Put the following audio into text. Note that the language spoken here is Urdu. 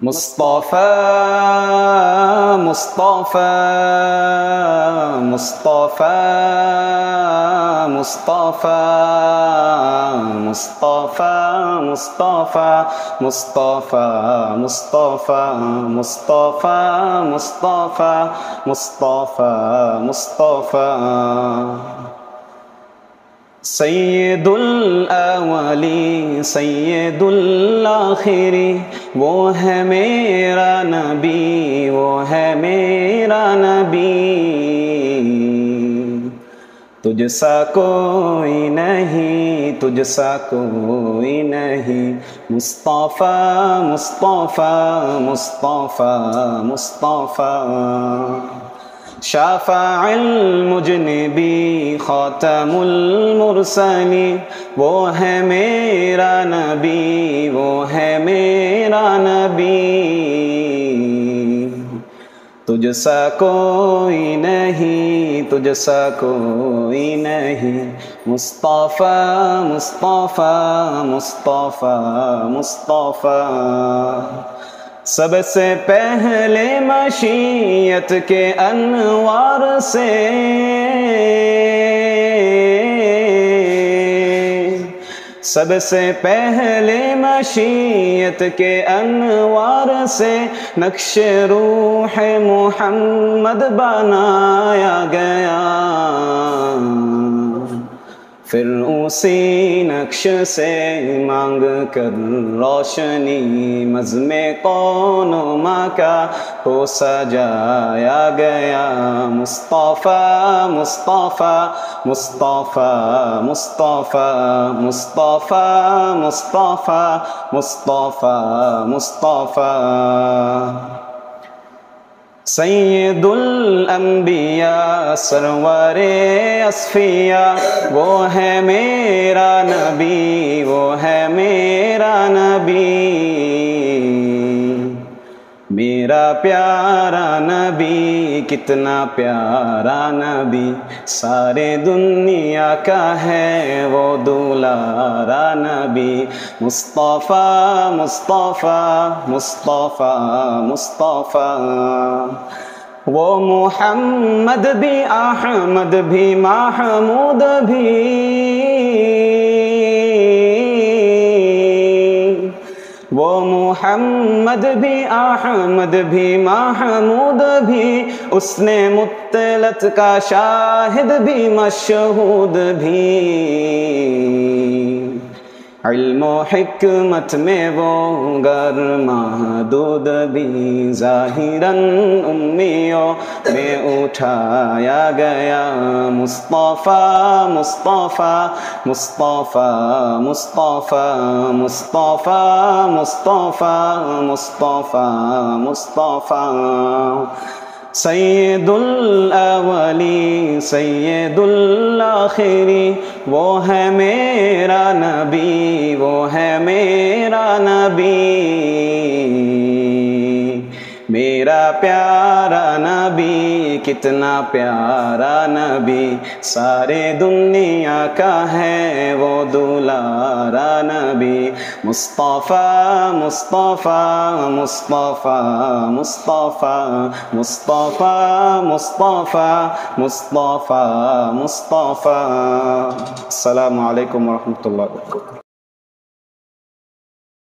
مصطفى مصطفى مصطفى مصطفى مصطفى مصطفى مصطفى مصطفى مصطفى مصطفى مصطفى مصطفى سید الاولی سید الآخری وہ ہے میرا نبی، وہ ہے میرا نبی، تجھ سا کوئی نہیں، تجھ سا کوئی نہیں، مصطفیٰ مصطفیٰ مصطفیٰ مصطفیٰ شافع المجنبی خاتم المرسلین وہ ہے میرا نبی، وہ ہے میرا نبی، تجھ سا کوئی نہیں، تجھ سا کوئی نہیں، مصطفیٰ مصطفیٰ مصطفیٰ مصطفیٰ سب سے پہلے مشیت کے انوار سے، سب سے پہلے مشیت کے انوار سے نقش روح محمد بنایا گیا، پھر اسی نقش سے مانگ کر روشنی مظم کون و مکان کو سجایا گیا، مصطفیٰ مصطفیٰ مصطفیٰ مصطفیٰ مصطفیٰ مصطفیٰ مصطفیٰ مصطفیٰ سید الانبیاء سرور اصفیاء وہ ہے میرا نبی، وہ ہے میرا نبی، میرا پیارا نبی، کتنا پیارا نبی، سارے دنیا کا ہے وہ دولارا نبی، مصطفیٰ مصطفیٰ مصطفیٰ مصطفیٰ وہ محمد بھی احمد بھی محمود بھی، وہ محمد بھی احمد بھی محمود بھی، اس نے مطلت کا شاہد بھی مشہود بھی، علم و حکمت میں وہ غیر محدود بھی، ظاہراً امیوں میں اٹھایا گیا، مصطفیٰ مصطفیٰ مصطفیٰ مصطفیٰ مصطفیٰ مصطفیٰ مصطفیٰ مصطفیٰ سید الاولی سید الآخری وہ ہے میرا نبی، وہ ہے میرا نبی، میرا پیارا نبی، کتنا پیارا نبی، سارے دنیا کا ہے وہ دولارا نبی، مصطفیٰ مصطفیٰ مصطفیٰ مصطفیٰ مصطفیٰ مصطفیٰ مصطفیٰ مصطفیٰ السلام علیکم ورحمۃ اللہ وبرکاتہ۔